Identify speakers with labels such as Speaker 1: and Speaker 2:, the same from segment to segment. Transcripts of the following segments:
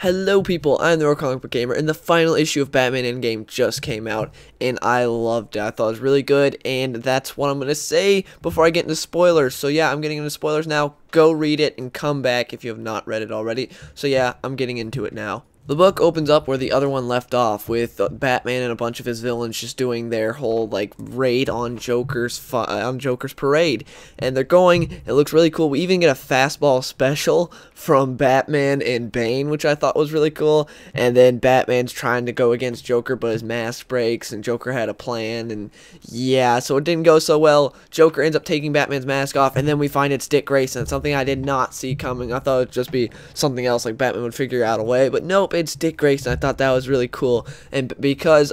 Speaker 1: Hello people, I'm the Real Comic Book Gamer, and the final issue of Batman Endgame just came out, and I loved it. I thought it was really good, and that's what I'm going to say before I get into spoilers. So yeah, I'm getting into spoilers now. Go read it and come back if you have not read it already. So yeah, I'm getting into it now. The book opens up where the other one left off, with Batman and a bunch of his villains just doing their whole like raid on Joker's parade, and they're going. It looks really cool. We even get a fastball special from Batman and Bane, which I thought was really cool. And then Batman's trying to go against Joker, but his mask breaks, and Joker had a plan, and yeah, so it didn't go so well. Joker ends up taking Batman's mask off, and then we find it's Dick Grayson, something I did not see coming. I thought it would just be something else, like Batman would figure out a way, but nope, it's Dick Grayson. I thought that was really cool. And because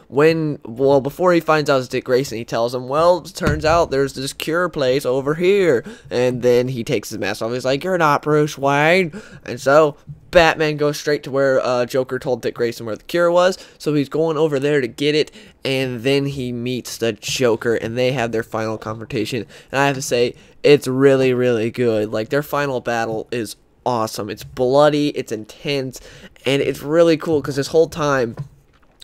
Speaker 1: before he finds out it's Dick Grayson, he tells him, well, it turns out there's this cure place over here. And then he takes his mask off. He's like, you're not Bruce Wayne. And so Batman goes straight to where Joker told Dick Grayson where the cure was, so he's going over there to get it, and then he meets the Joker, and they have their final confrontation, and I have to say, it's really, really good. Like, their final battle is awesome. It's bloody, it's intense, and it's really cool, because this whole time,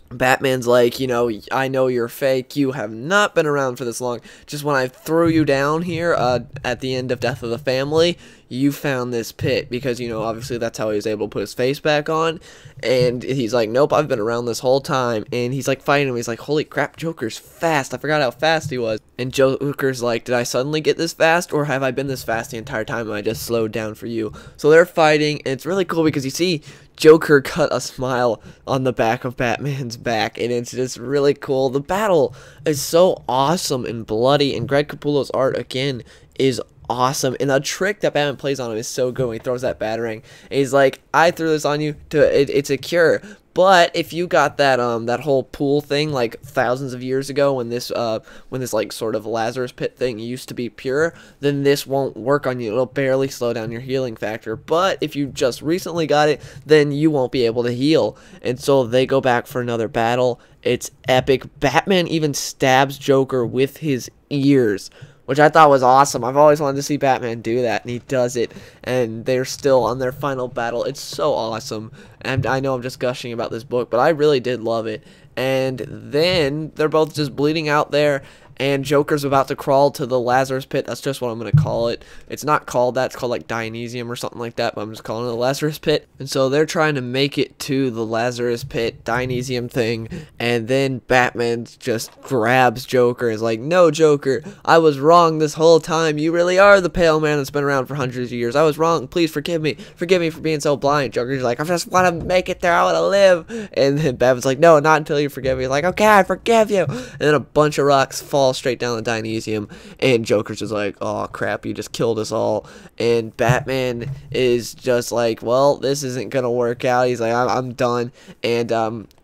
Speaker 1: Batman's like, you know, I know you're fake, you have not been around for this long, just when I threw you down here at the end of Death of the Family, you found this pit, because, you know, obviously that's how he was able to put his face back on, and he's like, nope, I've been around this whole time, and he's like fighting him, he's like, holy crap, Joker's fast, I forgot how fast he was, and Joker's like, did I suddenly get this fast, or have I been this fast the entire time, and I just slowed down for you? So they're fighting, and it's really cool, because you see Joker cut a smile on the back of Batman's back, and it's just really cool. The battle is so awesome and bloody, and Greg Capullo's art, again, is awesome, and the trick that Batman plays on him is so good when he throws that batarang. And he's like, I threw this on you, it's a cure. But if you got that that whole pool thing like thousands of years ago, when this like sort of Lazarus pit thing used to be pure, then this won't work on you. It'll barely slow down your healing factor. But if you just recently got it, then you won't be able to heal. And so they go back for another battle. It's epic. Batman even stabs Joker with his ears, which I thought was awesome. I've always wanted to see Batman do that, and he does it, and they're still on their final battle. It's so awesome, and I know I'm just gushing about this book, but I really did love it. And then they're both just bleeding out there, and Joker's about to crawl to the Lazarus pit. That's just what I'm going to call it. It's not called that. It's called like Dionysium or something like that, but I'm just calling it the Lazarus pit. And so they're trying to make it to the Lazarus pit, Dionysium thing, and then Batman just grabs Joker and is like, no, Joker, I was wrong this whole time. You really are the pale man that's been around for hundreds of years. I was wrong. Please forgive me. Forgive me for being so blind. Joker's like, I just want to make it there. I want to live. And then Batman's like, no, not until you forgive me. He's like, okay, I forgive you. And then a bunch of rocks fall straight down the Dionysium, and Joker's just like, oh crap, you just killed us all. And Batman is just like, well, this isn't gonna work out. He's like, I'm done. And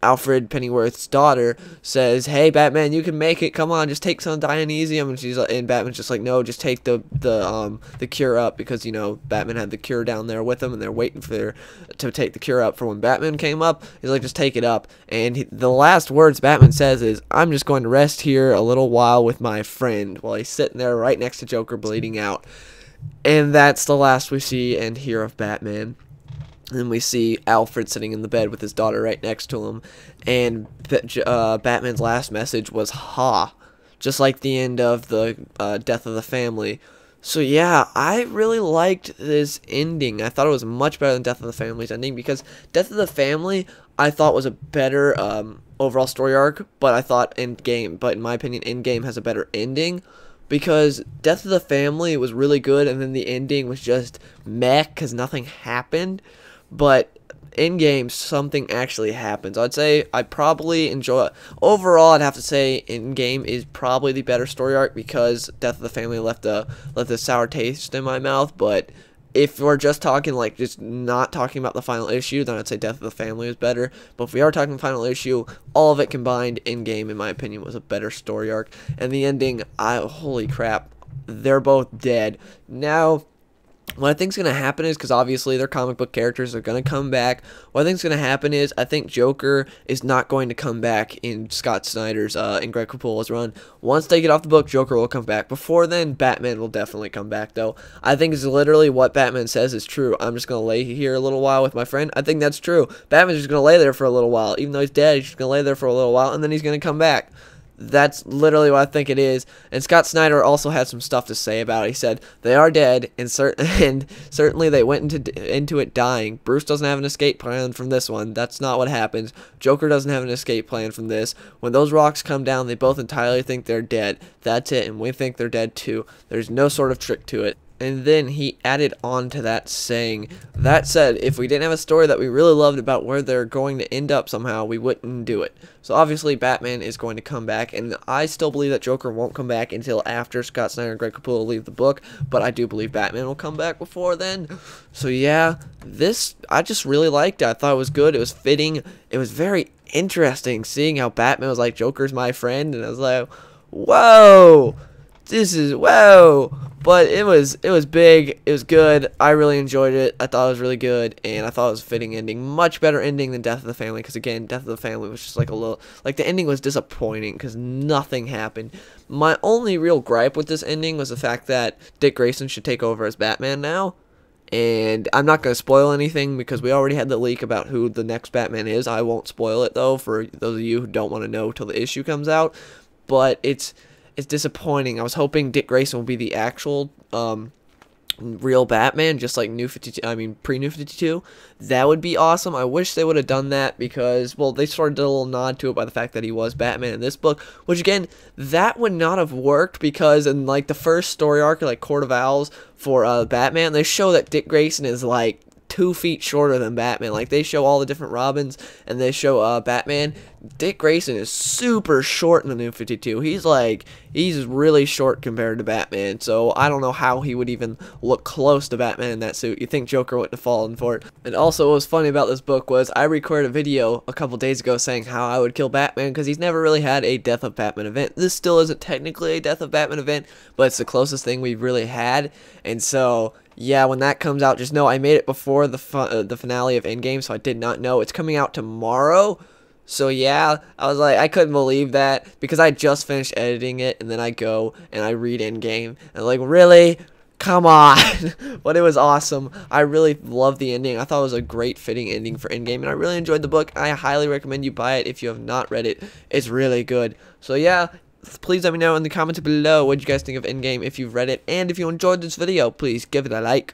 Speaker 1: Alfred Pennyworth's daughter says, hey Batman, you can make it, come on, just take some Dionysium. And Batman's just like, no, just take the cure up, because, you know, Batman had the cure down there with him, and they're waiting to take the cure up for when Batman came up. He's like, just take it up. And the last words Batman says is, I'm just going to rest here a little while with my friend, while he's sitting there right next to Joker bleeding out. And that's the last we see and hear of Batman. And then we see Alfred sitting in the bed with his daughter right next to him, and Batman's last message was "Ha," just like the end of the Death of the Family. So yeah, I really liked this ending. I thought it was much better than Death of the Family's ending, because Death of the Family I thought was a better overall story arc, but I thought but in my opinion, Endgame has a better ending, because Death of the Family was really good, and then the ending was just meh, because nothing happened. But Endgame, something actually happens. I'd say I probably enjoy it. Overall, I'd have to say Endgame is probably the better story arc, because Death of the Family left a sour taste in my mouth. But if we're just talking, like, just not talking about the final issue, then I'd say Death of the Family is better. But if we are talking final issue, all of it combined, Endgame, in my opinion, was a better story arc. And the ending, holy crap, they're both dead. Now, what I think's gonna happen is, because obviously their comic book characters are gonna come back. What I think's gonna happen is, I think Joker is not going to come back in Scott Snyder's and Greg Capullo's run. Once they get off the book, Joker will come back. Before then, Batman will definitely come back, though. I think it's literally what Batman says is true. I'm just gonna lay here a little while with my friend. I think that's true. Batman's just gonna lay there for a little while, even though he's dead. He's just gonna lay there for a little while, and then he's gonna come back. That's literally what I think it is. And Scott Snyder also had some stuff to say about it. He said they are dead, and certainly they went into it dying. Bruce doesn't have an escape plan from this one. That's not what happens. Joker doesn't have an escape plan from this. When those rocks come down, they both entirely think they're dead. That's it, and we think they're dead too. There's no sort of trick to it. And then he added on to that saying, that said, if we didn't have a story that we really loved about where they're going to end up somehow, we wouldn't do it. So obviously Batman is going to come back, and I still believe that Joker won't come back until after Scott Snyder and Greg Capullo leave the book, but I do believe Batman will come back before then. So yeah, this, I just really liked it. I thought it was good. It was fitting. It was very interesting seeing how Batman was like, Joker's my friend, and I was like, whoa, this is, whoa. But it was big. It was good. I really enjoyed it. I thought it was really good, and I thought it was a fitting ending. Much better ending than Death of the Family, because again, Death of the Family was just like a little, like the ending was disappointing because nothing happened. My only real gripe with this ending was the fact that Dick Grayson should take over as Batman now. And I'm not going to spoil anything because we already had the leak about who the next Batman is. I won't spoil it though for those of you who don't want to know till the issue comes out. But it's disappointing. I was hoping Dick Grayson will be the actual real Batman, just like New 52. I mean, pre-New 52. That would be awesome. I wish they would have done that because, well, they sort of did a little nod to it by the fact that he was Batman in this book, which again, that would not have worked because in like the first story arc, like Court of Owls for Batman, they show that Dick Grayson is like 2 feet shorter than Batman. Like, they show all the different Robins, and they show Batman. Dick Grayson is super short in the New 52. He's really short compared to Batman, so I don't know how he would even look close to Batman in that suit. You think Joker wouldn't have fallen for it. And also, what was funny about this book was I recorded a video a couple days ago saying how I would kill Batman, because he's never really had a Death of Batman event. This still isn't technically a Death of Batman event, but it's the closest thing we've really had, and so yeah, when that comes out, just know I made it before the finale of Endgame, so I did not know. It's coming out tomorrow. So yeah, I was like, I couldn't believe that because I just finished editing it, and then I go and I read Endgame, and like, really? Come on. But it was awesome. I really loved the ending. I thought it was a great fitting ending for Endgame, and I really enjoyed the book. I highly recommend you buy it if you have not read it. It's really good. So yeah, please let me know in the comments below what you guys think of Endgame if you've read it, and if you enjoyed this video, please give it a like.